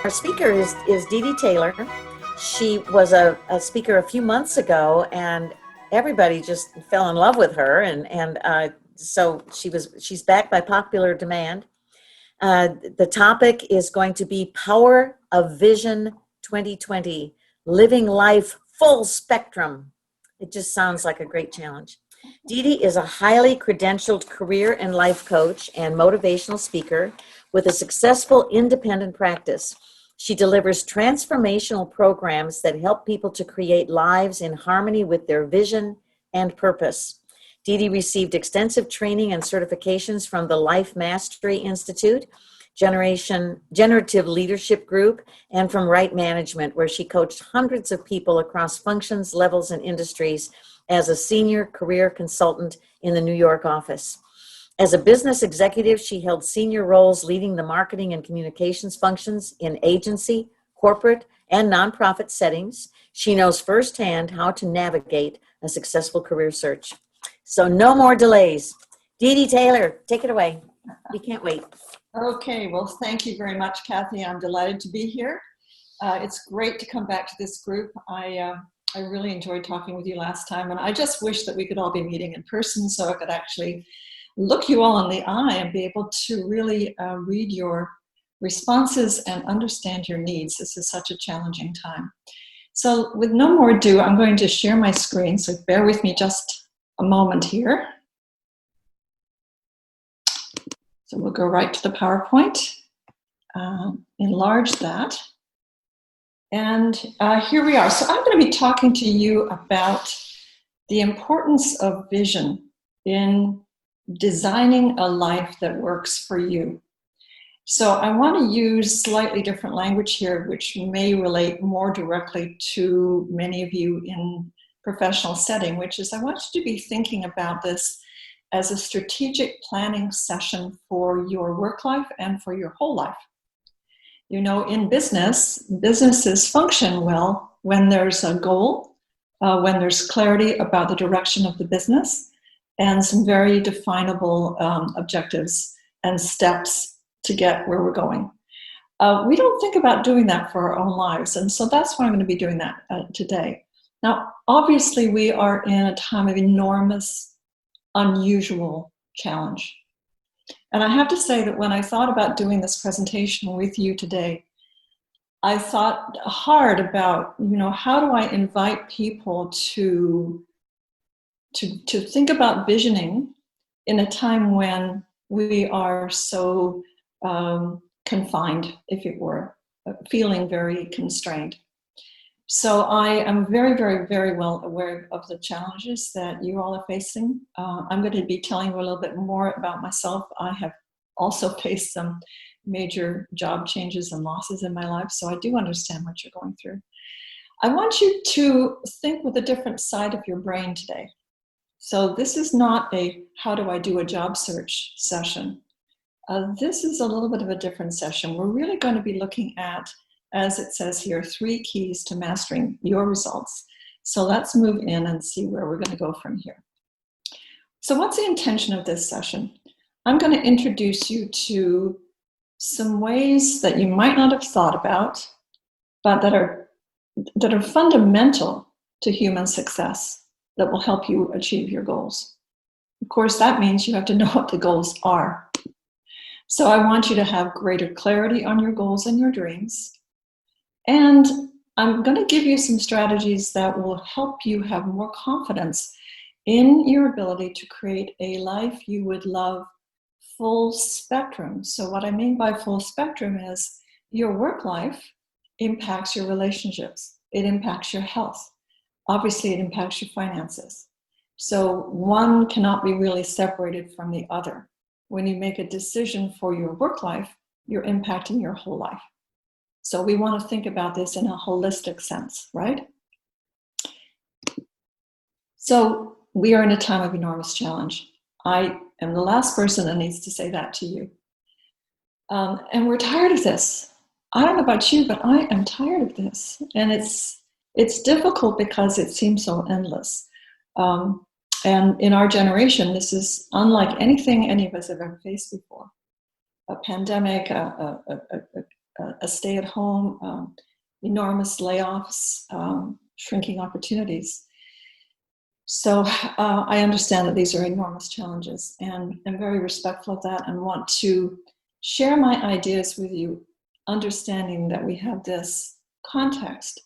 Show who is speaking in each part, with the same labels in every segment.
Speaker 1: Our speaker is Dede Taylor. She was a speaker a few months ago, and everybody just fell in love with her. So she's back by popular demand. The topic is going to be Power of Vision 2020, Living Life Full Spectrum. It just sounds like a great challenge. Dede is a highly credentialed career and life coach and motivational speaker with a successful independent practice. She delivers transformational programs that help people to create lives in harmony with their vision and purpose. Dede received extensive training and certifications from the Life Mastery Institute, Generative Leadership Group, and from Right Management, where she coached hundreds of people across functions, levels, and industries as a senior career consultant in the New York office. As a business executive, she held senior roles leading the marketing and communications functions in agency, corporate, and nonprofit settings. She knows firsthand how to navigate a successful career search. So no more delays. Dede Taylor, take it away. We can't wait.
Speaker 2: Okay, well, thank you very much, Kathy. I'm delighted to be here. It's great to come back to this group. I really enjoyed talking with you last time, and I just wish that we could all be meeting in person so I could actually look you all in the eye and be able to really read your responses and understand your needs. This is such a challenging time. So with no more ado, I'm going to share my screen, so bear with me just a moment here. So we'll go right to the PowerPoint, enlarge that. And here we are. So I'm going to be talking to you about the importance of vision in designing a life that works for you. So I want to use slightly different language here, which may relate more directly to many of you in professional setting, which is I want you to be thinking about this as a strategic planning session for your work life and for your whole life. You know, in businesses function well when there's a goal, when there's clarity about the direction of the business, and some very definable objectives and steps to get where we're going. We don't think about doing that for our own lives, and so that's why I'm going to be doing that today. Now, obviously, we are in a time of enormous, unusual challenge. And I have to say that when I thought about doing this presentation with you today, I thought hard about, how do I invite people to think about visioning in a time when we are so confined, if it were, feeling very constrained. So I am very, very, very well aware of the challenges that you all are facing. I'm going to be telling you a little bit more about myself. I have also faced some major job changes and losses in my life, so I do understand what you're going through. I want you to think with a different side of your brain today. So this is not a how do I do a job search session. This is a little bit of a different session. We're really going to be looking at, as it says here, 3 keys to mastering your results. So let's move in and see where we're going to go from here. So what's the intention of this session? I'm going to introduce you to some ways that you might not have thought about, but that are fundamental to human success that will help you achieve your goals. Of course, that means you have to know what the goals are. So I want you to have greater clarity on your goals and your dreams. And I'm going to give you some strategies that will help you have more confidence in your ability to create a life you would love full spectrum. So what I mean by full spectrum is your work life impacts your relationships. It impacts your health. Obviously, it impacts your finances. So one cannot be really separated from the other. When you make a decision for your work life, you're impacting your whole life. So we want to think about this in a holistic sense, right? So we are in a time of enormous challenge. I am the last person that needs to say that to you. And we're tired of this. I don't know about you, but I am tired of this. And it's difficult because it seems so endless. And in our generation, this is unlike anything any of us have ever faced before. A pandemic, a a stay-at-home, enormous layoffs, shrinking opportunities. So I understand that these are enormous challenges, and I'm very respectful of that and want to share my ideas with you, understanding that we have this context.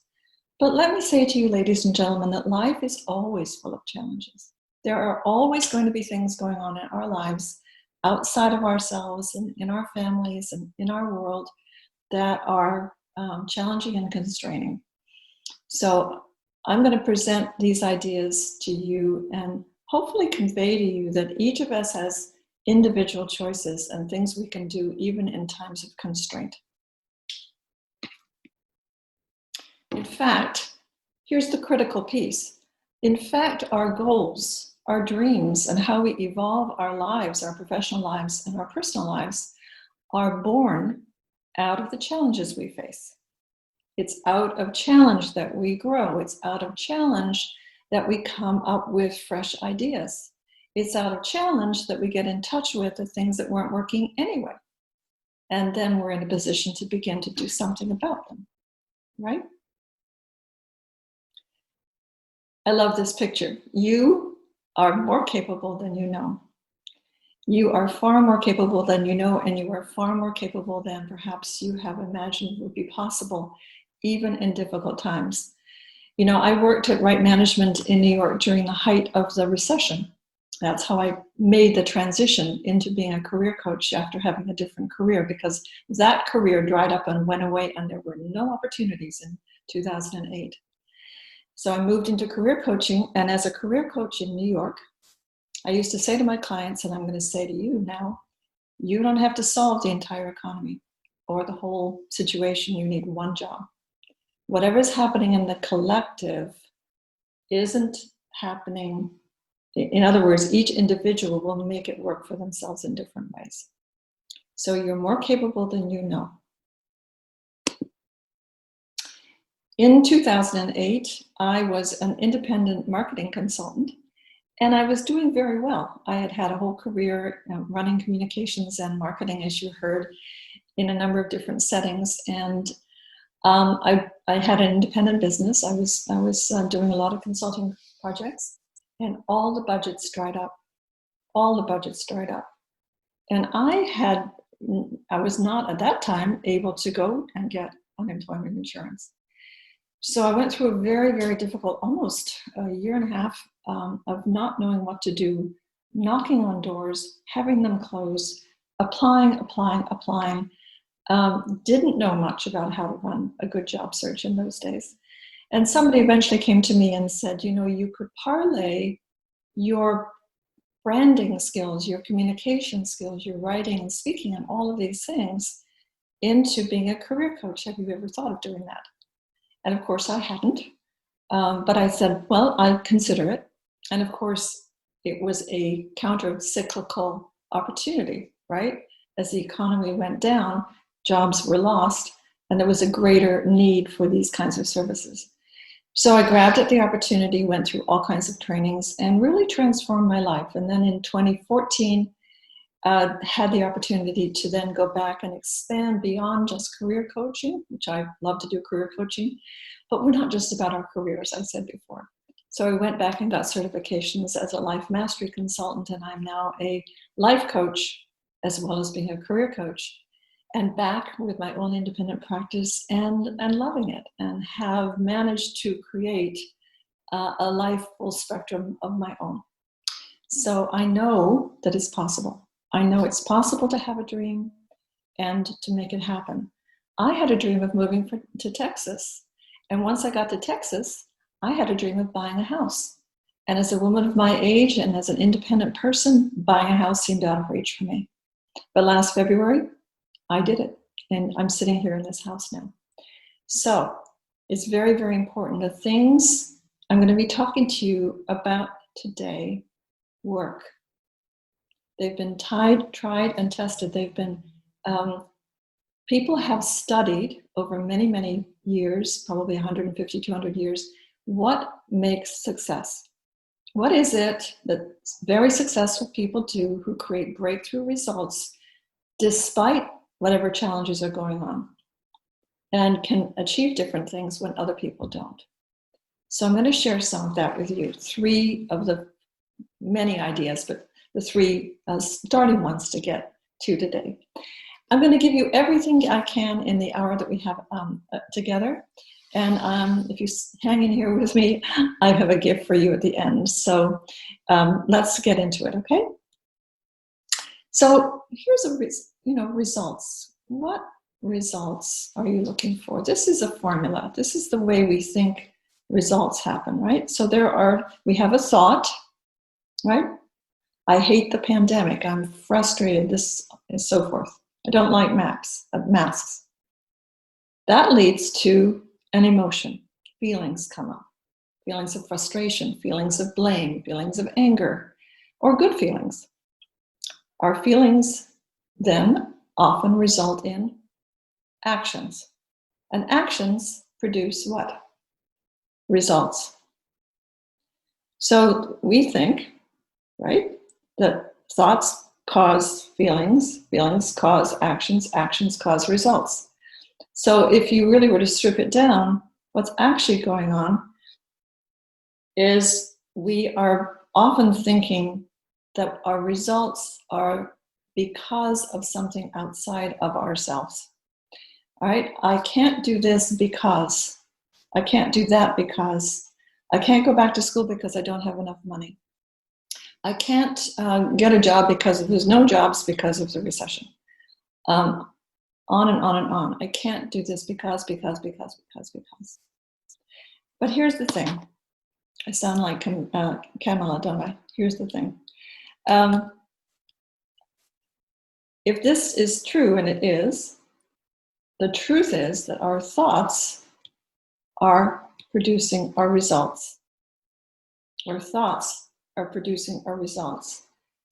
Speaker 2: But let me say to you, ladies and gentlemen, that life is always full of challenges. There are always going to be things going on in our lives outside of ourselves and in our families and in our world that are challenging and constraining. So I'm going to present these ideas to you and hopefully convey to you that each of us has individual choices and things we can do even in times of constraint. In fact, here's the critical piece. In fact, our goals, our dreams, and how we evolve our lives, our professional lives, and our personal lives are born out of the challenges we face. It's out of challenge that we grow. It's out of challenge that we come up with fresh ideas. It's out of challenge that we get in touch with the things that weren't working anyway. And then we're in a position to begin to do something about them, right? I love this picture. You are more capable than you know. You are far more capable than you know, and you are far more capable than perhaps you have imagined would be possible, even in difficult times. You know, I worked at Right Management in New York during the height of the recession. That's how I made the transition into being a career coach after having a different career, because that career dried up and went away, and there were no opportunities in 2008. So I moved into career coaching, and as a career coach in New York, I used to say to my clients, and I'm going to say to you now, you don't have to solve the entire economy or the whole situation. You need one job. Whatever is happening in the collective isn't happening. In other words, each individual will make it work for themselves in different ways. So you're more capable than you know. In 2008, I was an independent marketing consultant, and I was doing very well. I had had a whole career running communications and marketing, as you heard, in a number of different settings. And I had an independent business. I was doing a lot of consulting projects, and all the budgets dried up. All the budgets dried up. And I was not at that time able to go and get unemployment insurance. So I went through a very, very difficult, almost a year and a half of not knowing what to do, knocking on doors, having them close, applying. Didn't know much about how to run a good job search in those days. And somebody eventually came to me and said, you know, you could parlay your branding skills, your communication skills, your writing and speaking and all of these things into being a career coach. Have you ever thought of doing that? And of course I hadn't, but I said, well, I'll consider it. And of course it was a counter-cyclical opportunity, right? As the economy went down, jobs were lost, and there was a greater need for these kinds of services. So I grabbed at the opportunity, went through all kinds of trainings, and really transformed my life. And then in 2014, had the opportunity to then go back and expand beyond just career coaching, which I love to do career coaching, but we're not just about our careers, I said before. So I went back and got certifications as a life mastery consultant, and I'm now a life coach as well as being a career coach, and back with my own independent practice and loving it, and have managed to create a life full spectrum of my own. So I know that it's possible. I know it's possible to have a dream and to make it happen. I had a dream of moving to Texas. And once I got to Texas, I had a dream of buying a house. And as a woman of my age and as an independent person, buying a house seemed out of reach for me. But last February, I did it. And I'm sitting here in this house now. So it's very, very important. The things I'm going to be talking to you about today work. They've been tried and tested. They've been, people have studied over many, many years, probably 150, 200 years, what makes success. What is it that very successful people do who create breakthrough results despite whatever challenges are going on? and can achieve different things when other people don't. So I'm going to share some of that with you. 3 of the many ideas, but the 3 starting ones to get to today. I'm going to give you everything I can in the hour that we have together. And if you hang in here with me, I have a gift for you at the end. So let's get into it, okay? So here's results. What results are you looking for? This is a formula. This is the way we think results happen, right? So we have a thought, right? I hate the pandemic. I'm frustrated, this and so forth. I don't like masks. That leads to an emotion. Feelings come up. Feelings of frustration, feelings of blame, feelings of anger, or good feelings. Our feelings then often result in actions. And actions produce what? Results. So we think, right, that thoughts cause feelings, feelings cause actions, actions cause results. So if you really were to strip it down, what's actually going on is we are often thinking that our results are because of something outside of ourselves. All right, I can't do this because, I can't do that because, I can't go back to school because I don't have enough money. I can't get a job because there's no jobs because of the recession. On and on and on. I can't do this because. But here's the thing. I sound like Camilla, don't I? Here's the thing. If this is true, and it is, the truth is that our thoughts are producing our results. Our thoughts are producing our results.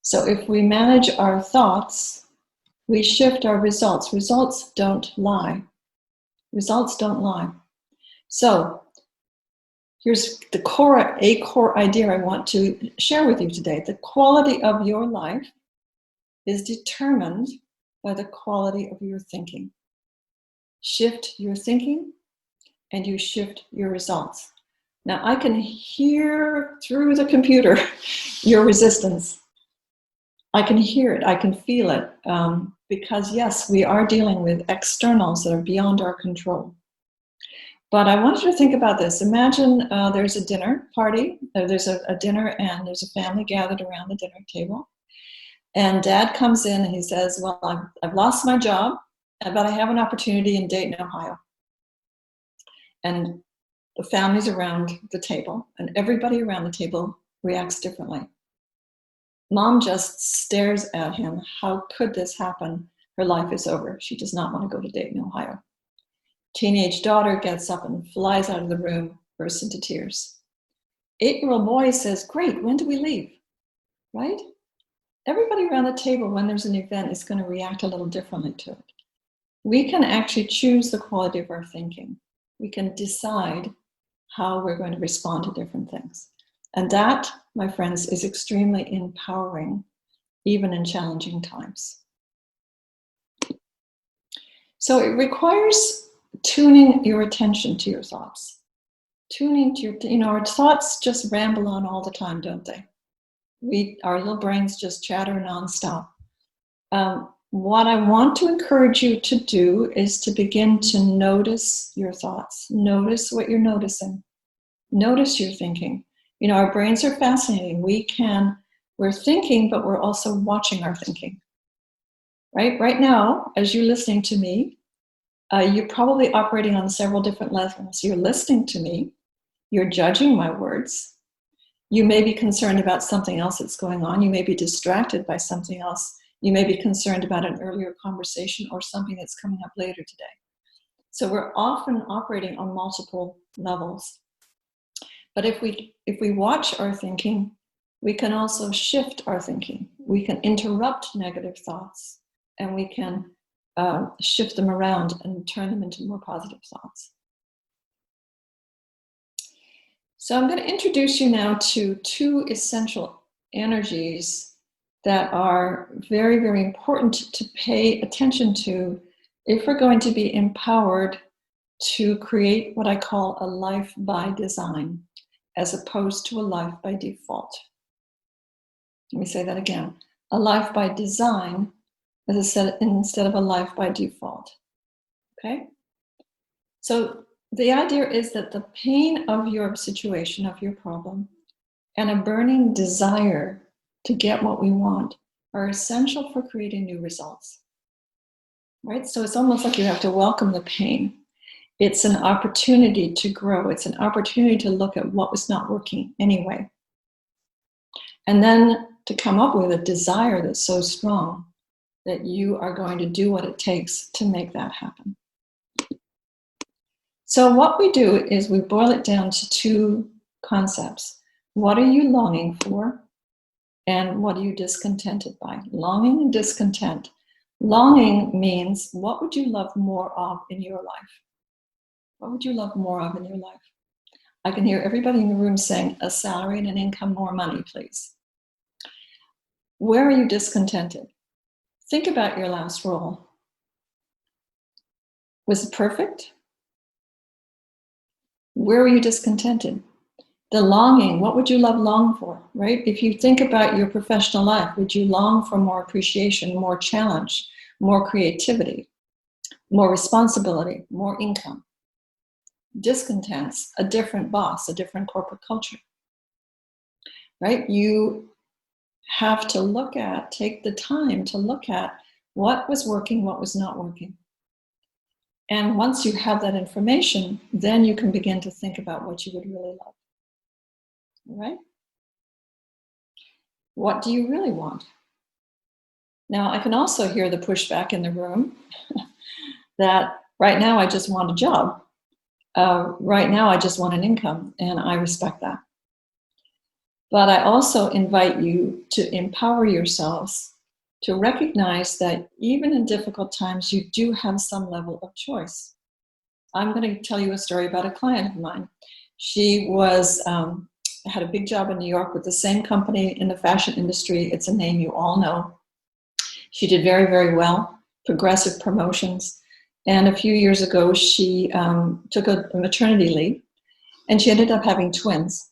Speaker 2: So if we manage our thoughts, we shift our results. Results don't lie. Results don't lie. So here's a core idea I want to share with you today. The quality of your life is determined by the quality of your thinking. Shift your thinking and you shift your results. Now I can hear through the computer your resistance. I can hear it, I can feel it, because yes, we are dealing with externals that are beyond our control. But I want you to think about this. Imagine there's a dinner party, there's a dinner and there's a family gathered around the dinner table. And Dad comes in and he says, well, I've lost my job, but I have an opportunity in Dayton, Ohio. And the family's around the table, and everybody around the table reacts differently. Mom just stares at him. How could this happen? Her life is over. She does not want to go to Dayton, Ohio. Teenage daughter gets up and flies out of the room, bursts into tears. 8-year-old boy says, great, when do we leave? Right? Everybody around the table, when there's an event, is going to react a little differently to it. We can actually choose the quality of our thinking. We can decide how we're going to respond to different things. And that, my friends, is extremely empowering, even in challenging times. So it requires tuning your attention to your thoughts. Tuning to our thoughts just ramble on all the time, don't they? Our little brains just chatter nonstop. What I want to encourage you to do is to begin to notice your thoughts. Notice what you're noticing. Notice your thinking. Our brains are fascinating. We're thinking, but we're also watching our thinking. Right now, as you're listening to me, you're probably operating on several different levels. You're listening to me. You're judging my words. You may be concerned about something else that's going on. You may be distracted by something else. You may be concerned about an earlier conversation or something that's coming up later today. So we're often operating on multiple levels. But if we watch our thinking, we can also shift our thinking. We can interrupt negative thoughts, and we can shift them around and turn them into more positive thoughts. So I'm going to introduce you now to 2 essential energies that are very, very important to pay attention to if we're going to be empowered to create what I call a life by design, as opposed to a life by default. Let me say that again. A life by design, as I said, instead of a life by default. Okay? So the idea is that the pain of your situation, of your problem, and a burning desire to get what we want are essential for creating new results. Right? So it's almost like you have to welcome the pain. It's an opportunity to grow. It's an opportunity to look at what was not working anyway. And then to come up with a desire that's so strong that you are going to do what it takes to make that happen. So what we do is we boil it down to two concepts. What are you longing for? And what are you discontented by? Longing and discontent. Longing means, what would you love more of in your life? What would you love more of in your life? I can hear everybody in the room saying, a salary and an income, more money, please. Where are you discontented? Think about your last role. Was it perfect? Where were you discontented? The longing, what would you long for, right? If you think about your professional life, would you long for more appreciation, more challenge, more creativity, more responsibility, more income? Discontents, a different boss, a different corporate culture, right? You have to take the time to look at what was working, what was not working. And once you have that information, then you can begin to think about what you would really love. Right? What do you really want? Now, I can also hear the pushback in the room that right now I just want a job. Right now I just want an income, and I respect that. But I also invite you to empower yourselves to recognize that even in difficult times, you do have some level of choice. I'm going to tell you a story about a client of mine. She had a big job in New York with the same company in the fashion industry. It's a name you all know. She did very, very well, progressive promotions. And a few years ago, she took a maternity leave, and she ended up having twins.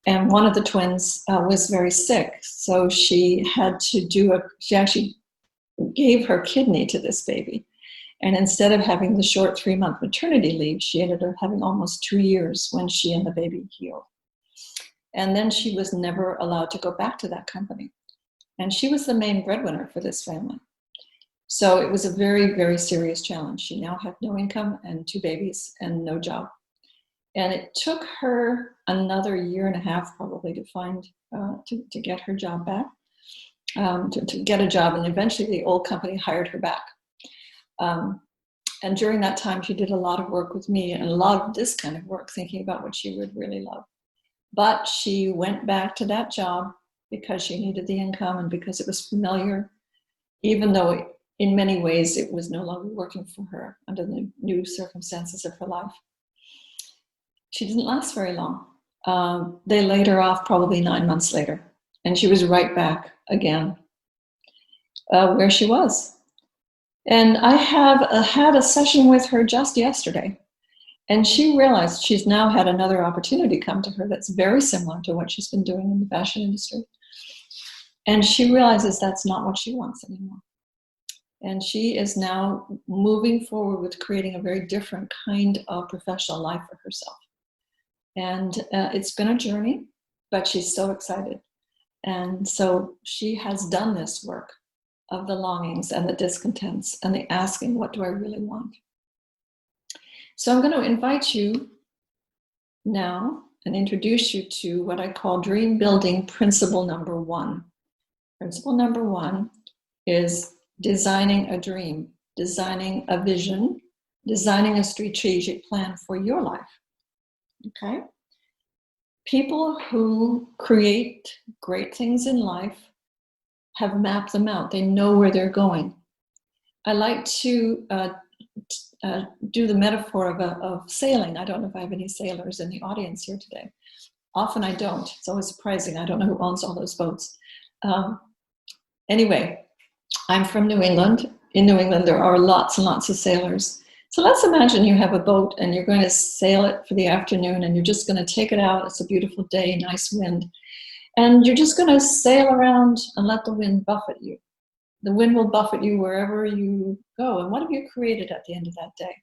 Speaker 2: And one of the twins was very sick. So she actually gave her kidney to this baby. And instead of having the short 3-month maternity leave, she ended up having almost 2 years when she and the baby healed. And then she was never allowed to go back to that company. And she was the main breadwinner for this family. So it was a very, very serious challenge. She now had no income and 2 babies and no job. And it took her another 1.5 years probably to find, to get her job back, to get a job. And eventually the old company hired her back. And during that time, she did a lot of work with me and a lot of this kind of work, thinking about what she would really love. But she went back to that job because she needed the income and because it was familiar, even though in many ways it was no longer working for her under the new circumstances of her life. She didn't last very long. They laid her off probably 9 months later, and she was right back again where she was. And I had a session with her just yesterday, and she realized she's now had another opportunity come to her that's very similar to what she's been doing in the fashion industry. And she realizes that's not what she wants anymore. And she is now moving forward with creating a very different kind of professional life for herself. And it's been a journey, but she's so excited. And so she has done this work of the longings and the discontents and the asking, what do I really want? So I'm going to invite you now and introduce you to what I call dream building principle number 1. Principle number 1 is designing a dream, designing a vision, designing a strategic plan for your life. Okay? People who create great things in life have mapped them out. They know where they're going. I like to do the metaphor of sailing. I don't know if I have any sailors in the audience here today. Often I don't. It's always surprising. I don't know who owns all those boats. Anyway, I'm from New England. In New England, there are lots and lots of sailors. So let's imagine you have a boat and you're going to sail it for the afternoon and you're just going to take it out. It's a beautiful day, nice wind. And you're just going to sail around and let the wind buffet you. The wind will buffet you wherever you go. And what have you created at the end of that day?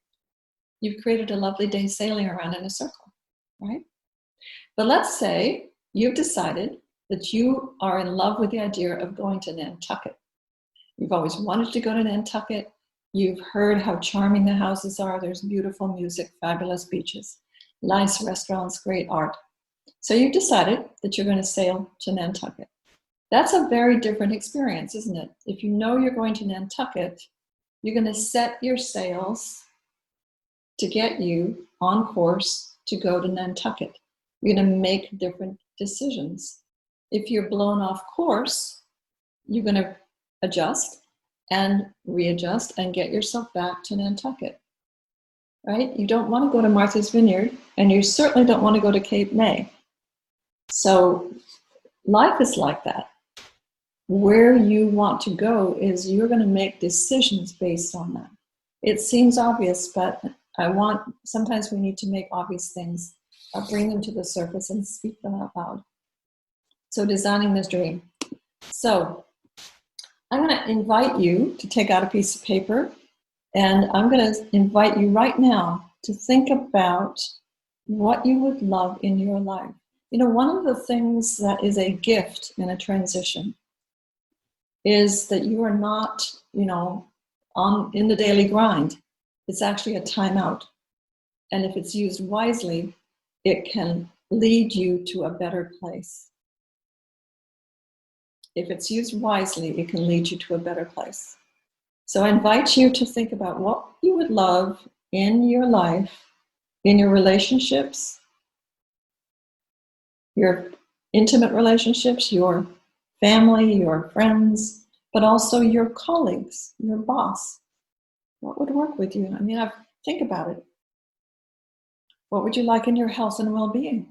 Speaker 2: You've created a lovely day sailing around in a circle, right? But let's say you've decided that you are in love with the idea of going to Nantucket. You've always wanted to go to Nantucket. You've heard how charming the houses are. There's beautiful music, fabulous beaches, nice restaurants, great art. So you've decided that you're going to sail to Nantucket. That's a very different experience, isn't it? If you know you're going to Nantucket, you're going to set your sails to get you on course to go to Nantucket. You're going to make different decisions. If you're blown off course, you're going to adjust and readjust and get yourself back to Nantucket, right? You don't want to go to Martha's Vineyard, and you certainly don't want to go to Cape May. So life is like that. Where you want to go is you're going to make decisions based on that. It seems obvious, but sometimes we need to make obvious things, bring them to the surface and speak them out loud. So designing this dream. So I'm going to invite you to take out a piece of paper, and I'm going to invite you right now to think about what you would love in your life. You know, one of the things that is a gift in a transition is that you are not, in the daily grind. It's actually a timeout. And if it's used wisely, it can lead you to a better place. If it's used wisely, it can lead you to a better place. So I invite you to think about what you would love in your life, in your relationships, your intimate relationships, your family, your friends, but also your colleagues, your boss. What would work with you? Think about it. What would you like in your health and well-being?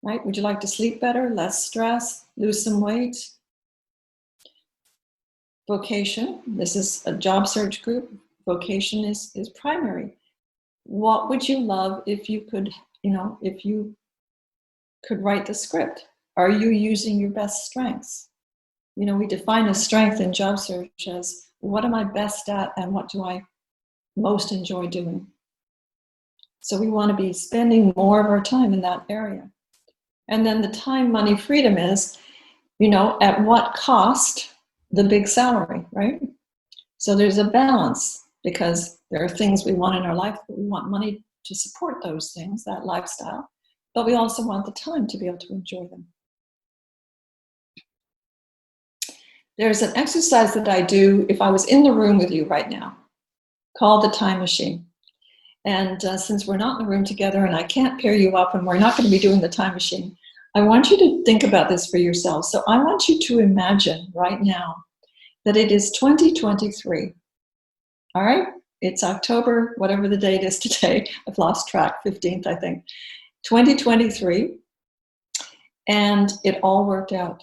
Speaker 2: Right? Would you like to sleep better, less stress, lose some weight? Vocation, this is a job search group. Vocation is primary. What would you love if you could write the script? Are you using your best strengths? We define a strength in job search as what am I best at and what do I most enjoy doing? So we want to be spending more of our time in that area. And then the time, money, freedom is, at what cost the big salary, right? So there's a balance because there are things we want in our life, but we want money to support those things, that lifestyle, but we also want the time to be able to enjoy them. There's an exercise that I do if I was in the room with you right now, called the time machine. And since we're not in the room together and I can't pair you up and we're not going to be doing the time machine, I want you to think about this for yourself. So I want you to imagine right now that it is 2023. All right? It's October, whatever the date is today. I've lost track, 15th, I think. 2023. And it all worked out,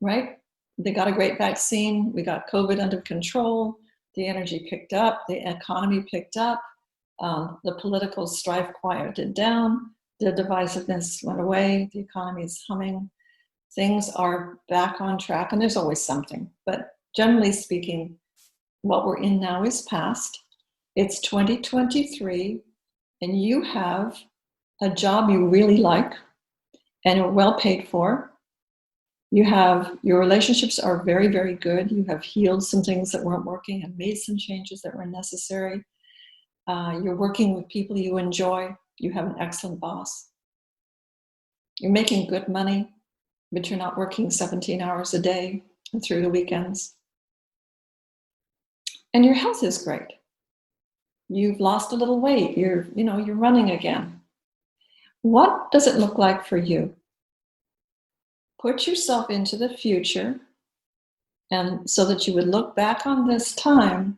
Speaker 2: right? They got a great vaccine. We got COVID under control. The energy picked up. The economy picked up. The political strife quieted down. The divisiveness went away. The economy is humming. Things are back on track. And there's always something. But generally speaking, what we're in now is past. It's 2023. And you have a job you really like and are well paid for. Your relationships are very, very good. You have healed some things that weren't working and made some changes that were necessary. You're working with people you enjoy. You have an excellent boss. You're making good money, but you're not working 17 hours a day and through the weekends. And your health is great. You've lost a little weight. You're running again. What does it look like for you? Put yourself into the future, and so that you would look back on this time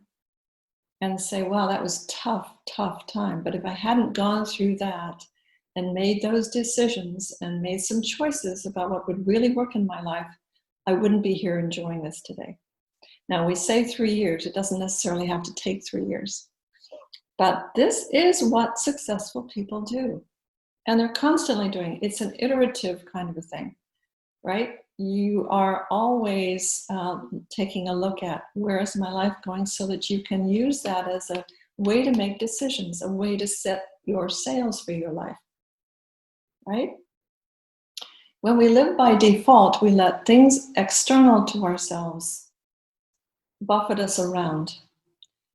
Speaker 2: and say, wow, that was tough time. But if I hadn't gone through that and made those decisions and made some choices about what would really work in my life, I wouldn't be here enjoying this today. Now, we say 3 years. It doesn't necessarily have to take 3 years. But this is what successful people do. And they're constantly doing it. It's an iterative kind of a thing, right? You are always taking a look at, where is my life going, so that you can use that as a way to make decisions, a way to set your sails for your life, right? When we live by default, we let things external to ourselves buffet us around.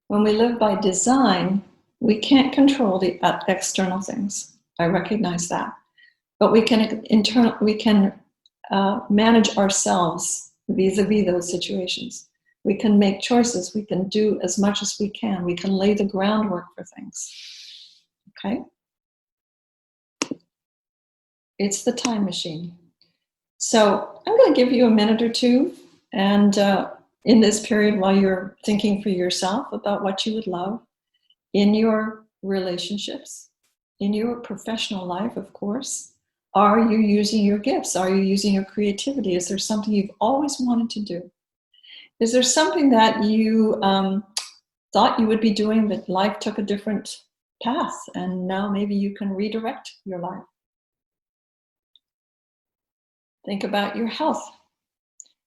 Speaker 2: When we live by design, we can't control the external things. I recognize that. But we can manage ourselves vis-a-vis those situations. We can make choices. We can do as much as we can. We can lay the groundwork for things. Okay? It's the time machine. So I'm going to give you a minute or two, and in this period, while you're thinking for yourself about what you would love in your relationships, in your professional life, of course. Are you using your gifts? Are you using your creativity? Is there something you've always wanted to do? Is there something that you thought you would be doing, but life took a different path, and now maybe you can redirect your life? Think about your health.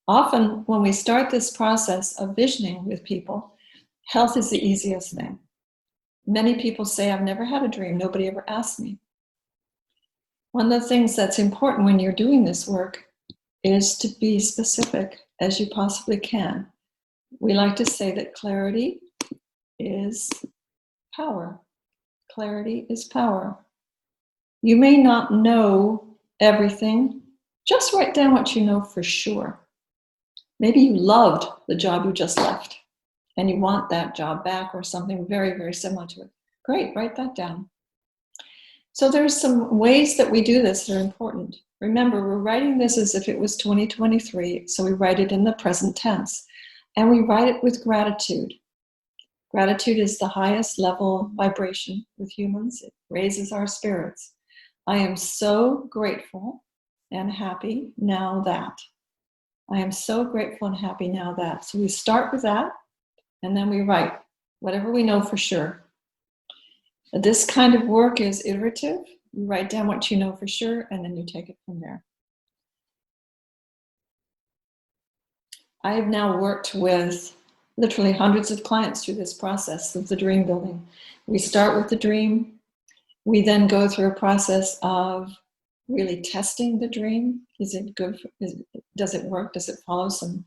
Speaker 2: Often when we start this process of visioning with people, health is the easiest thing. Many people say, I've never had a dream. Nobody ever asked me. One of the things that's important when you're doing this work is to be specific as you possibly can. We like to say that clarity is power. Clarity is power. You may not know everything. Just write down what you know for sure. Maybe you loved the job you just left and you want that job back, or something very, very similar to it. Great, write that down. So there's some ways that we do this that are important. Remember, we're writing this as if it was 2023, so we write it in the present tense. And we write it with gratitude. Gratitude is the highest level vibration with humans. It raises our spirits. I am so grateful and happy now that. I am so grateful and happy now that. So we start with that, and then we write whatever we know for sure. This kind of work is iterative. You write down what you know for sure, and then you take it from there. I have now worked with literally hundreds of clients through this process of the dream building. We start with the dream. We then go through a process of really testing the dream. Is it good? Does it work? Does it follow some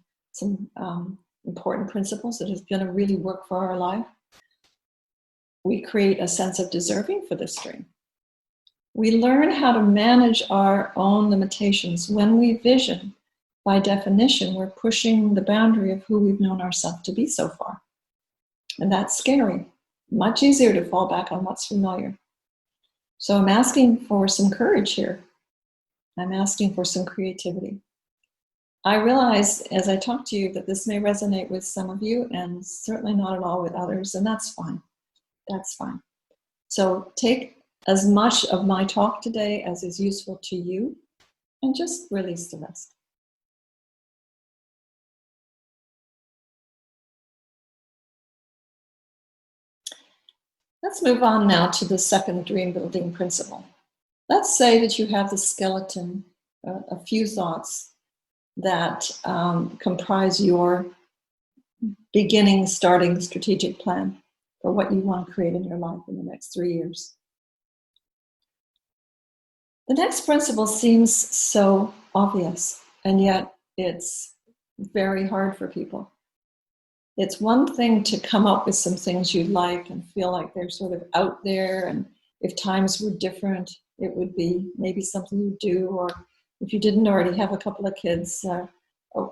Speaker 2: important principles that is going to really work for our life? We create a sense of deserving for this dream. We learn how to manage our own limitations. When we vision, by definition, we're pushing the boundary of who we've known ourselves to be so far. And that's scary. Much easier to fall back on what's familiar. So I'm asking for some courage here. I'm asking for some creativity. I realize as I talk to you that this may resonate with some of you and certainly not at all with others, and that's fine. That's fine. So take as much of my talk today as is useful to you and just release the rest. Let's move on now to the second dream building principle. Let's say that you have the skeleton, a few thoughts that comprise your beginning, starting strategic plan for what you want to create in your life in the next 3 years. The next principle seems so obvious, and yet it's very hard for people. It's one thing to come up with some things you like and feel like they're sort of out there, and if times were different, it would be maybe something you do, or if you didn't already have a couple of kids, or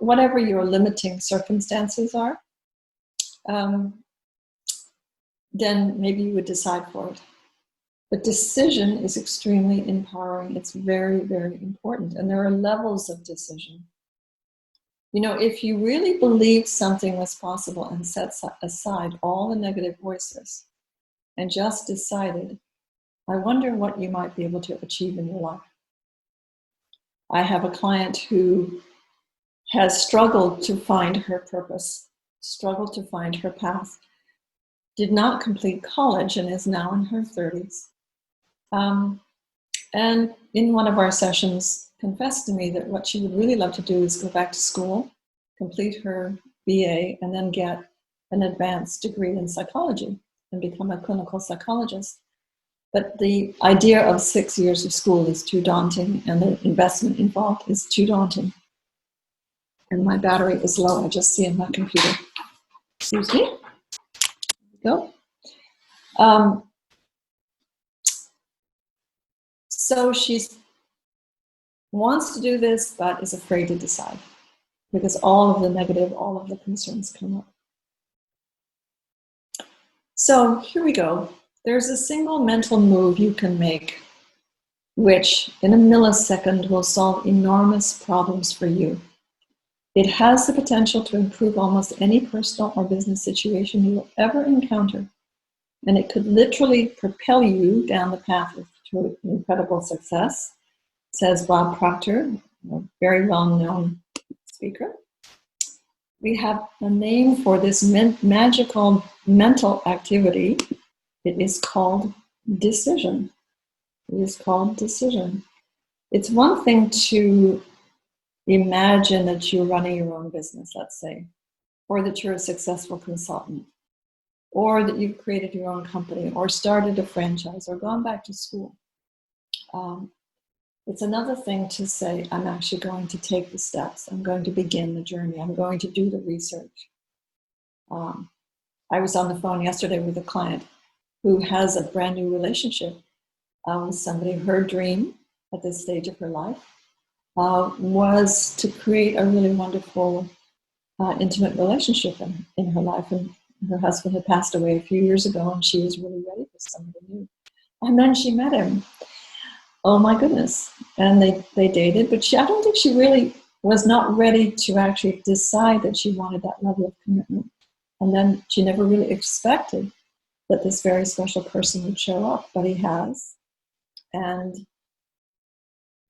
Speaker 2: whatever your limiting circumstances are, then maybe you would decide for it. But decision is extremely empowering. It's very, very important. And there are levels of decision. You know, if you really believed something was possible and set aside all the negative voices and just decided, I wonder what you might be able to achieve in your life. I have a client who has struggled to find her purpose, struggled to find her path, did not complete college, and is now in her 30s. And in one of our sessions, confessed to me that what she would really love to do is go back to school, complete her BA, and then get an advanced degree in psychology and become a clinical psychologist. But the idea of 6 years of school is too daunting, and the investment involved is too daunting. And my battery is low, I just see in my computer. Excuse me. There we go. So she wants to do this, but is afraid to decide because all of the negative, all of the concerns come up. So here we go. There's a single mental move you can make, which in a millisecond will solve enormous problems for you. It has the potential to improve almost any personal or business situation you will ever encounter. And it could literally propel you down the path to incredible success, says Bob Proctor, a very well-known speaker. We have a name for this magical mental activity. It is called decision. It is called decision. It's one thing to imagine that you're running your own business, let's say, or that you're a successful consultant, or that you've created your own company, or started a franchise, or gone back to school. It's another thing to say, I'm actually going to take the steps. I'm going to begin the journey. I'm going to do the research. I was on the phone yesterday with a client who has a brand new relationship with somebody. Her dream at this stage of her life was to create a really wonderful, intimate relationship in her life. And her husband had passed away a few years ago, and she was really ready for somebody new. And then she met him. Oh my goodness. And they dated, but I don't think she really was not ready to actually decide that she wanted that level of commitment. And then she never really expected that this very special person would show up, but he has. And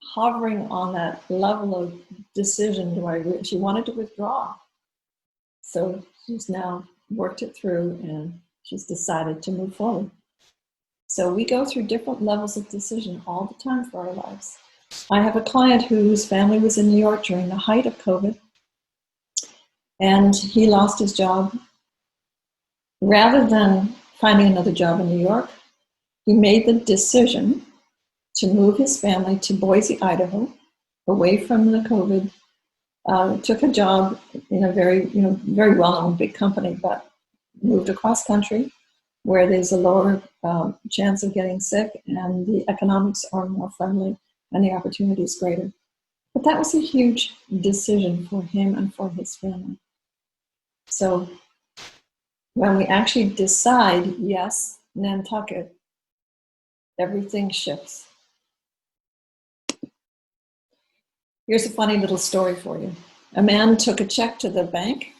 Speaker 2: hovering on that level of decision, she wanted to withdraw. So she's now worked it through and she's decided to move forward. So we go through different levels of decision all the time for our lives. I have a client whose family was in New York during the height of COVID, and he lost his job. Rather than finding another job in New York, he made the decision to move his family to Boise, Idaho, away from the COVID. Took a job in a very well-known big company, but moved across country where there's a lower chance of getting sick and the economics are more friendly and the opportunity is greater. But that was a huge decision for him and for his family. So when we actually decide, yes, Nantucket, everything shifts. Here's a funny little story for you. A man took a check to the bank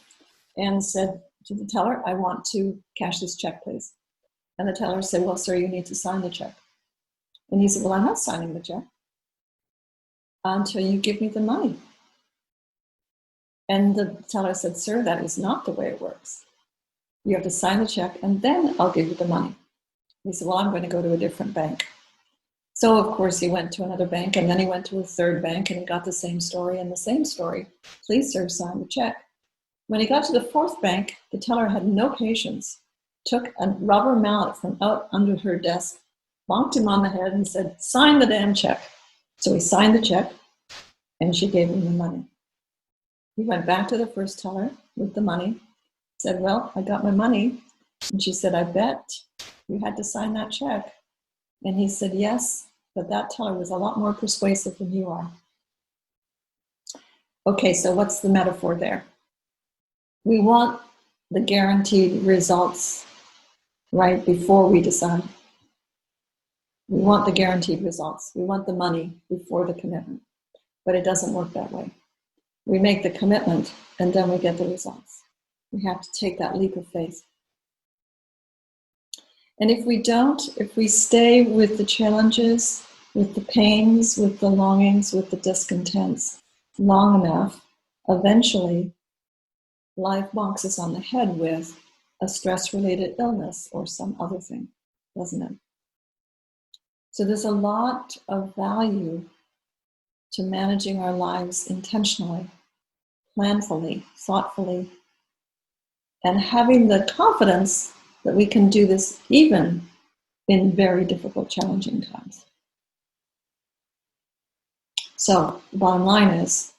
Speaker 2: and said to the teller, I want to cash this check, please. And the teller said, well, sir, you need to sign the check. And he said, well, I'm not signing the check until you give me the money. And the teller said, sir, that is not the way it works. You have to sign the check and then I'll give you the money. He said, well, I'm going to go to a different bank. So, of course, he went to another bank, and then he went to a third bank, and he got the same story and the same story. Please, sir, sign the check. When he got to the fourth bank, the teller had no patience, took a rubber mallet from out under her desk, bonked him on the head, and said, sign the damn check. So he signed the check, and she gave him the money. He went back to the first teller with the money, said, well, I got my money. And she said, I bet you had to sign that check. And he said, yes, but that teller was a lot more persuasive than you are. Okay, so what's the metaphor there? We want the guaranteed results right before we decide. We want the guaranteed results. We want the money before the commitment. But it doesn't work that way. We make the commitment and then we get the results. We have to take that leap of faith. And if we don't, if we stay with the challenges, with the pains, with the longings, with the discontents long enough, eventually life bonks us on the head with a stress-related illness or some other thing, doesn't it? So there's a lot of value to managing our lives intentionally, planfully, thoughtfully, and having the confidence that we can do this even in very difficult, challenging times. So the bottom line is,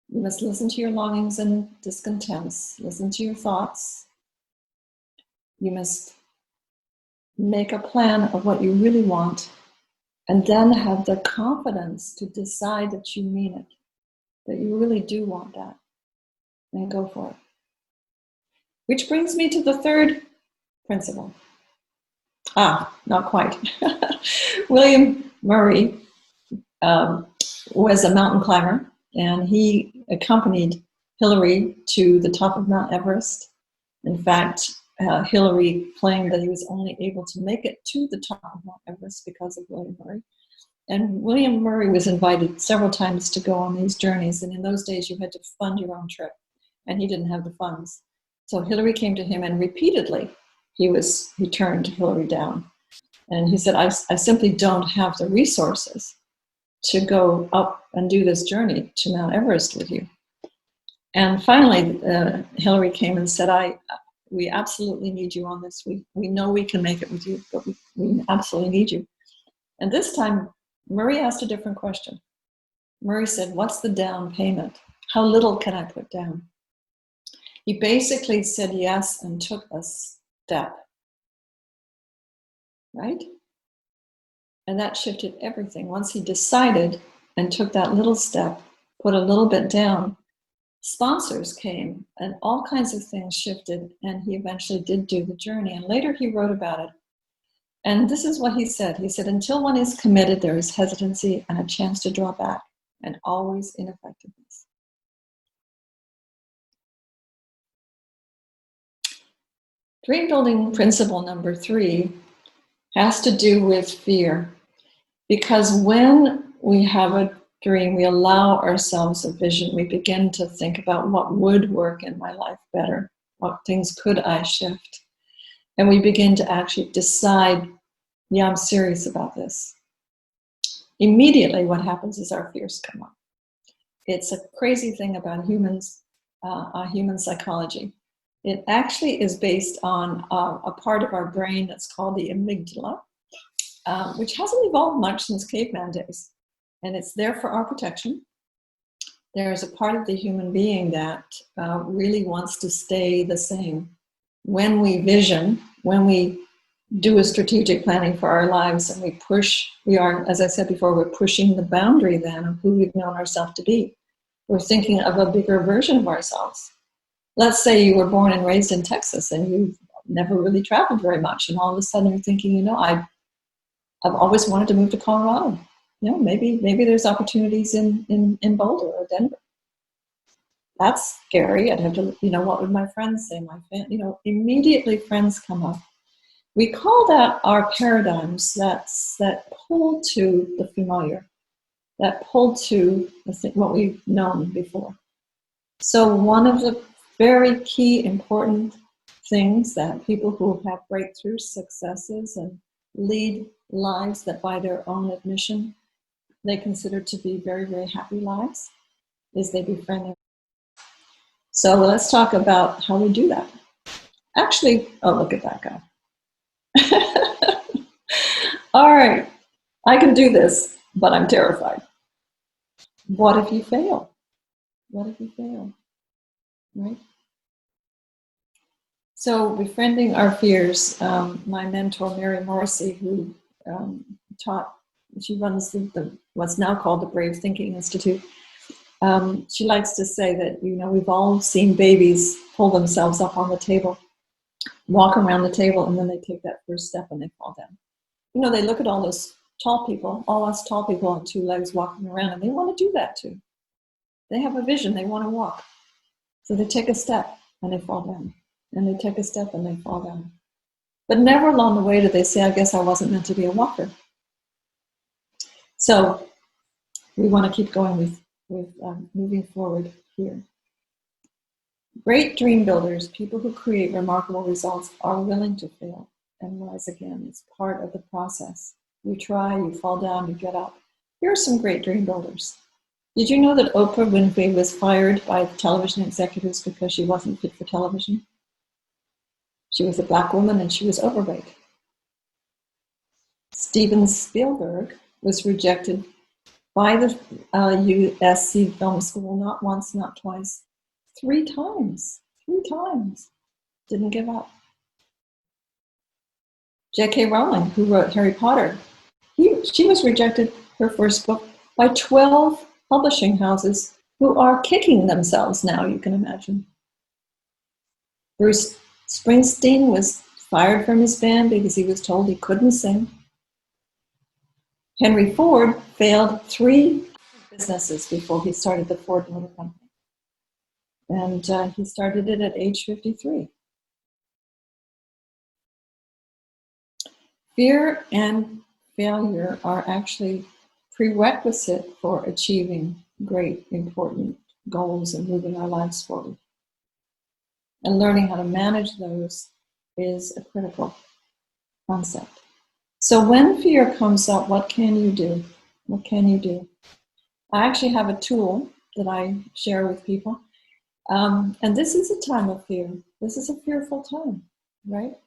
Speaker 2: you must listen to your longings and discontents, listen to your thoughts. You must make a plan of what you really want, and then have the confidence to decide that you mean it, that you really do want that, and go for it. Which brings me to the third principle. Not quite. William Murray was a mountain climber, and he accompanied Hillary to the top of Mount Everest. In fact, Hillary claimed that he was only able to make it to the top of Mount Everest because of William Murray. And William Murray was invited several times to go on these journeys, and in those days you had to fund your own trip, and he didn't have the funds. So Hillary came to him, and repeatedly he turned Hillary down. And he said, I simply don't have the resources to go up and do this journey to Mount Everest with you. And finally, Hillary came and said, we absolutely need you on this. We know we can make it with you, but we absolutely need you. And this time, Murray asked a different question. Murray said, what's the down payment? How little can I put down? He basically said yes and took a step, right? And that shifted everything. Once he decided and took that little step, put a little bit down, sponsors came and all kinds of things shifted, and he eventually did do the journey. And later he wrote about it. And this is what he said. He said, until one is committed, there is hesitancy and a chance to draw back, and always ineffectiveness. Dream building principle number 3 has to do with fear. Because when we have a dream, we allow ourselves a vision. We begin to think about what would work in my life better. What things could I shift? And we begin to actually decide, yeah, I'm serious about this. Immediately what happens is our fears come up. It's a crazy thing about humans, human psychology. It actually is based on a part of our brain that's called the amygdala, which hasn't evolved much since caveman days. And it's there for our protection. There's a part of the human being that really wants to stay the same. When we vision, when we do a strategic planning for our lives and we are, as I said before, we're pushing the boundary then of who we've known ourselves to be. We're thinking of a bigger version of ourselves. Let's say you were born and raised in Texas and you've never really traveled very much, and all of a sudden you're thinking, I've always wanted to move to Colorado. Maybe there's opportunities in Boulder or Denver. That's scary. I'd have to, what would my friends say? Immediately friends come up. We call that our paradigms. That's that pull to the familiar, that pull to what we've known before. So one of the very key important things that people who have breakthrough successes and lead lives that by their own admission they consider to be very, very happy lives is they befriend them. So let's talk about how we do that. Actually, look at that guy. All right, I can do this, but I'm terrified. What if you fail? What if you fail? Right? So befriending our fears, my mentor, Mary Morrissey, who she runs what's now called the Brave Thinking Institute. She likes to say that, we've all seen babies pull themselves up on the table, walk around the table, and then they take that first step and they fall down. They look at all those tall people, all us tall people on 2 legs walking around, and they want to do that too. They have a vision, they want to walk. So they take a step and they fall down. And they take a step and they fall down. But never along the way do they say, I guess I wasn't meant to be a walker. So we want to keep going with moving forward here. Great dream builders, people who create remarkable results, are willing to fail and rise again. It's part of the process. You try, you fall down, you get up. Here are some great dream builders. Did you know that Oprah Winfrey was fired by television executives because she wasn't fit for television? She was a Black woman and she was overweight. Steven Spielberg was rejected by the USC Film School, not once, not twice, 3 times. 3 times. Didn't give up. J.K. Rowling, who wrote Harry Potter, she was rejected, her first book, by 12 publishing houses who are kicking themselves now, you can imagine. Bruce Springsteen was fired from his band because he was told he couldn't sing. Henry Ford failed 3 businesses before he started the Ford Motor Company. And he started it at age 53. Fear and failure are actually prerequisite for achieving great, important goals and moving our lives forward. And learning how to manage those is a critical concept. So when fear comes up, what can you do? What can you do? I actually have a tool that I share with people. And this is a time of fear. This is a fearful time, right?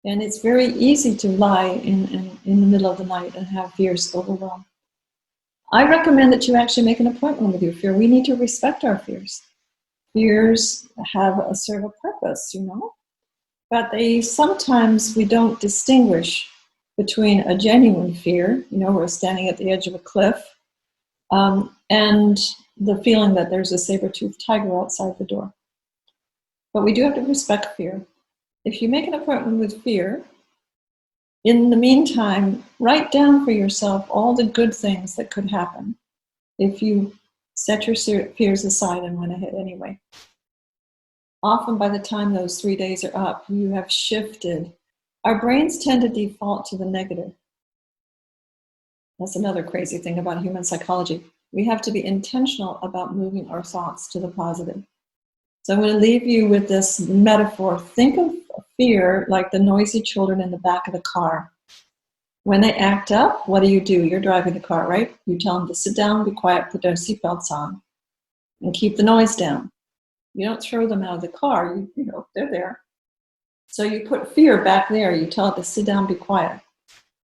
Speaker 2: And it's very easy to lie in the middle of the night and have fears overwhelm. I recommend that you actually make an appointment with your fear. We need to respect our fears. Fears serve a purpose, you know, but sometimes we don't distinguish between a genuine fear, you know, we're standing at the edge of a cliff, and the feeling that there's a saber-toothed tiger outside the door. But we do have to respect fear. If you make an appointment with fear, in the meantime, write down for yourself all the good things that could happen if you set your fears aside and went ahead anyway. Often by the time those 3 days are up, you have shifted. Our brains tend to default to the negative. That's another crazy thing about human psychology. We have to be intentional about moving our thoughts to the positive. So I'm going to leave you with this metaphor. Think of fear like the noisy children in the back of the car. When they act up, what do? You're driving the car, right? You tell them to sit down, be quiet, put their seatbelts on, and keep the noise down. You don't throw them out of the car. You know, they're there. So you put fear back there. You tell it to sit down, be quiet.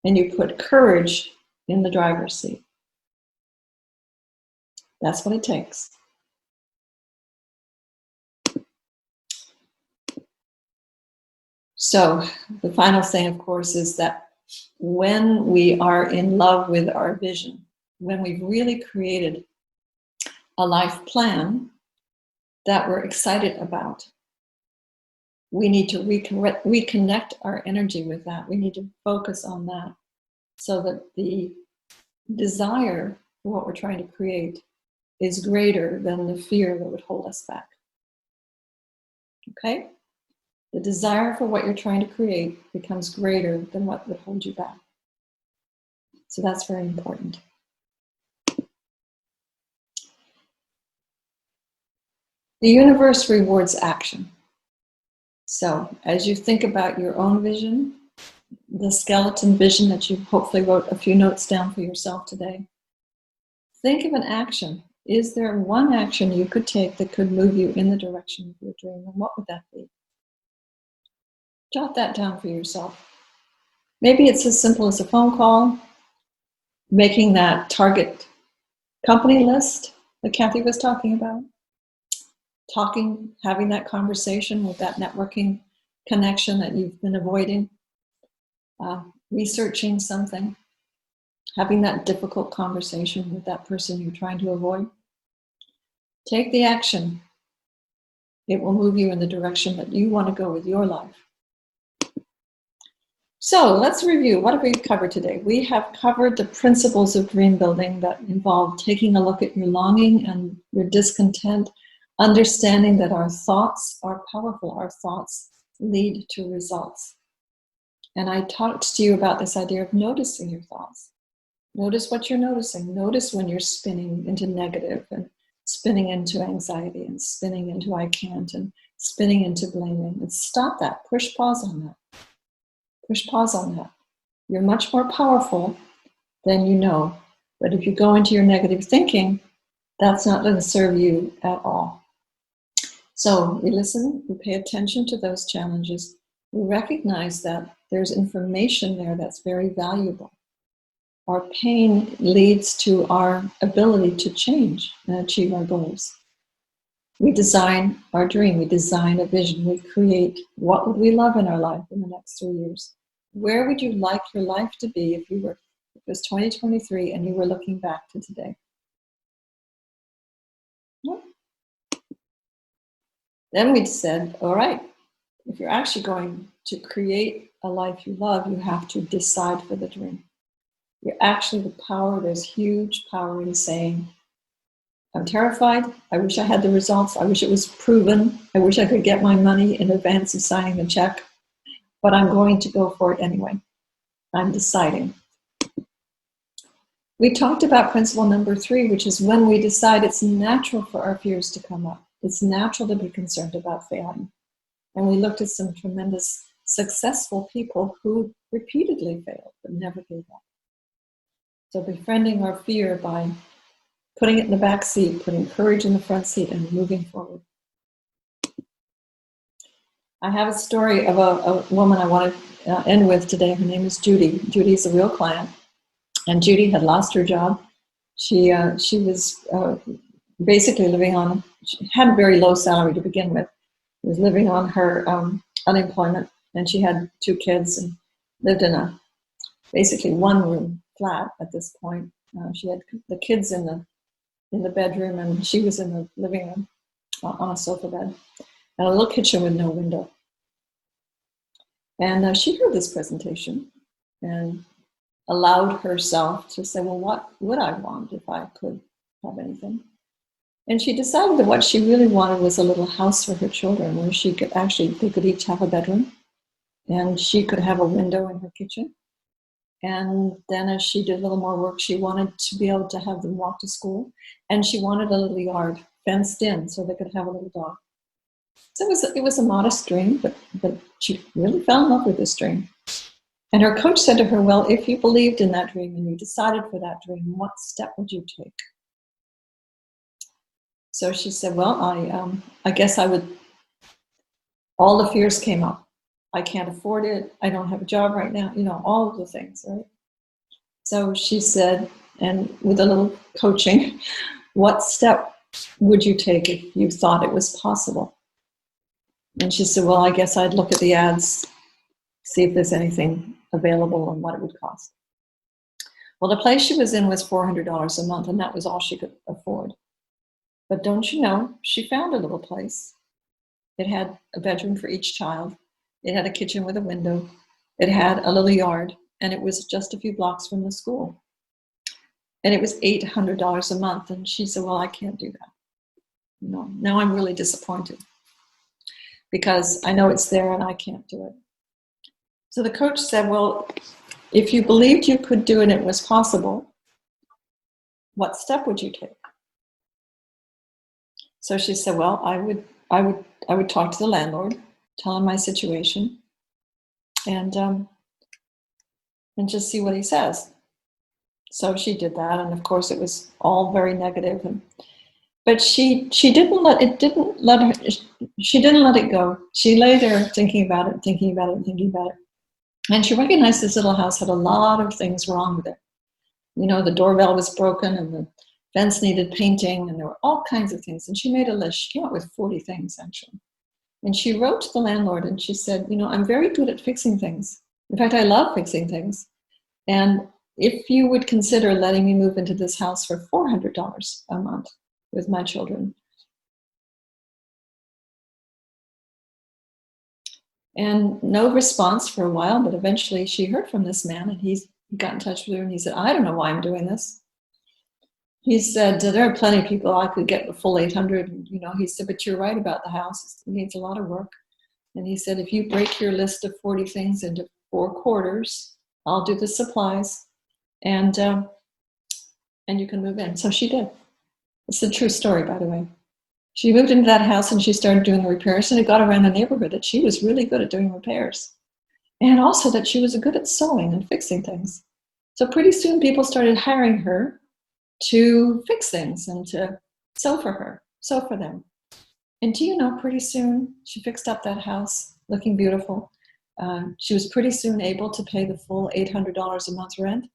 Speaker 2: And you put courage in the driver's seat. That's what it takes. So the final thing, of course, is that when we are in love with our vision, when we've really created a life plan that we're excited about, we need to reconnect our energy with that. We need to focus on that so that the desire for what we're trying to create is greater than the fear that would hold us back. Okay? The desire for what you're trying to create becomes greater than what would hold you back. So that's very important. The universe rewards action. So as you think about your own vision, the skeleton vision that you hopefully wrote a few notes down for yourself today, think of an action. Is there one action you could take that could move you in the direction of your dream? And what would that be? Jot that down for yourself. Maybe it's as simple as a phone call, making that target company list that Kathy was talking about, having that conversation with that networking connection that you've been avoiding, researching something, having that difficult conversation with that person you're trying to avoid. Take the action. It will move you in the direction that you want to go with your life. So let's review. What have we covered today? We have covered the principles of dream building that involve taking a look at your longing and your discontent, understanding that our thoughts are powerful. Our thoughts lead to results. And I talked to you about this idea of noticing your thoughts. Notice what you're noticing. Notice when you're spinning into negative and spinning into anxiety and spinning into I can't and spinning into blaming. And stop that. Push pause on that. Push pause on that. You're much more powerful than you know. But if you go into your negative thinking, that's not going to serve you at all. So we listen, we pay attention to those challenges. We recognize that there's information there that's very valuable. Our pain leads to our ability to change and achieve our goals. We design our dream, we design a vision, we create what would we love in our life in the next 3 years. Where would you like your life to be if it was 2023 and you were looking back to today? Yep. Then we said, all right, if you're actually going to create a life you love, you have to decide for the dream. You're actually the power, there's huge power in saying, I'm terrified, I wish I had the results, I wish it was proven, I wish I could get my money in advance of signing the check, but I'm going to go for it anyway. I'm deciding. We talked about principle number 3, which is when we decide, it's natural for our fears to come up. It's natural to be concerned about failing. And we looked at some tremendous successful people who repeatedly failed but never gave up. So befriending our fear by putting it in the back seat, putting courage in the front seat, and moving forward. I have a story of a woman I want to end with today. Her name is Judy. Judy's a real client. And Judy had lost her job. She was basically living on, she had a very low salary to begin with. She was living on her unemployment, and she had 2 kids and lived in a basically 1-room flat at this point. She had the kids in the bedroom, and she was in the living room on a sofa bed, and a little kitchen with no window. And she heard this presentation and allowed herself to say, well, what would I want if I could have anything? And she decided that what she really wanted was a little house for her children where they could each have a bedroom, and she could have a window in her kitchen. And then as she did a little more work, she wanted to be able to have them walk to school, and she wanted a little yard fenced in so they could have a little dog. So it was a modest dream, but she really fell in love with this dream. And her coach said to her, well, if you believed in that dream and you decided for that dream, what step would you take? So she said, well, I guess I would, all the fears came up. I can't afford it. I don't have a job right now. All of the things, right? So she said, and with a little coaching, what step would you take if you thought it was possible? And she said, well, I guess I'd look at the ads, see if there's anything available and what it would cost. Well, the place she was in was $400 a month, and that was all she could afford. But don't you know, she found a little place. It had a bedroom for each child. It had a kitchen with a window. It had a little yard, and it was just a few blocks from the school. And it was $800 a month. And she said, well, I can't do that. Now I'm really disappointed because I know it's there and I can't do it. So the coach said, well, if you believed you could do it and it was possible, what step would you take? So she said, well, I would talk to the landlord, tell him my situation, and just see what he says. So she did that, and of course it was all very negative. But she didn't let it go. She lay there thinking about it. And she recognized this little house had a lot of things wrong with it. The doorbell was broken, and the fence needed painting, and there were all kinds of things. And she made a list. She came up with 40 things, actually. And she wrote to the landlord, and she said, I'm very good at fixing things. In fact, I love fixing things. And if you would consider letting me move into this house for $400 a month with my children. And no response for a while, but eventually she heard from this man, and he got in touch with her, and he said, I don't know why I'm doing this. He said, there are plenty of people I could get the full 800. And, he said, but you're right about the house. It needs a lot of work. And he said, if you break your list of 40 things into 4 quarters, I'll do the supplies, and you can move in. So she did. It's a true story, by the way. She moved into that house and she started doing the repairs, and it got around the neighborhood that she was really good at doing repairs. And also that she was good at sewing and fixing things. So pretty soon people started hiring her to fix things and to sew for them. And do you know, pretty soon she fixed up that house looking beautiful. She was pretty soon able to pay the full $800 a month rent.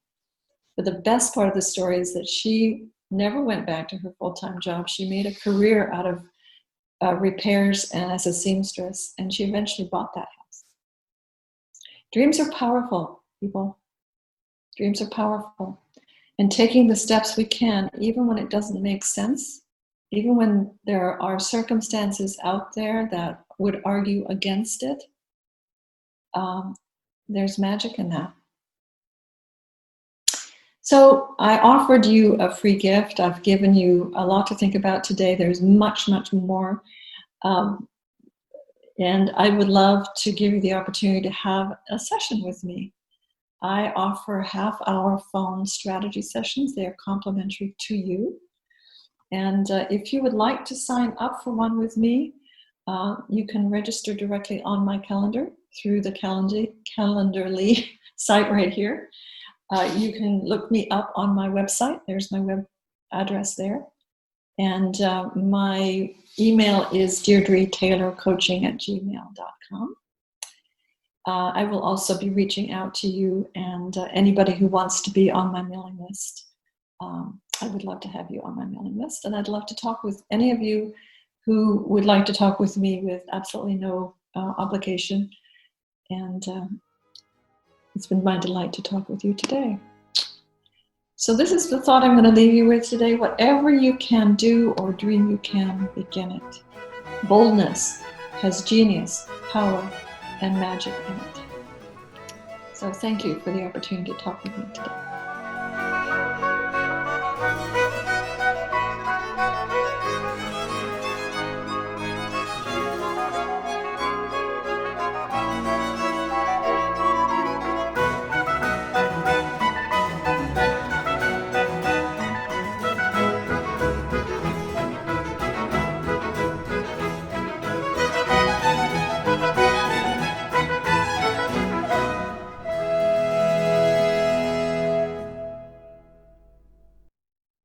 Speaker 2: But the best part of the story is that she never went back to her full-time job. She made a career out of repairs and as a seamstress, and she eventually bought that house. Dreams are powerful, people. Dreams are powerful. And taking the steps we can, even when it doesn't make sense, even when there are circumstances out there that would argue against it, there's magic in that. So I offered you a free gift. I've given you a lot to think about today. There's much, much more. And I would love to give you the opportunity to have a session with me. I offer half-hour phone strategy sessions. They are complimentary to you. And if you would like to sign up for one with me, you can register directly on my calendar through the Calendarly site right here. You can look me up on my website. There's my web address there. And my email is deirdretaylorcoaching@gmail.com. I will also be reaching out to you and anybody who wants to be on my mailing list. I would love to have you on my mailing list. And I'd love to talk with any of you who would like to talk with me with absolutely no obligation. And it's been my delight to talk with you today. So this is the thought I'm going to leave you with today. Whatever you can do or dream you can, begin it. Boldness has genius, power, and magic in it. So thank you for the opportunity to talk with you today.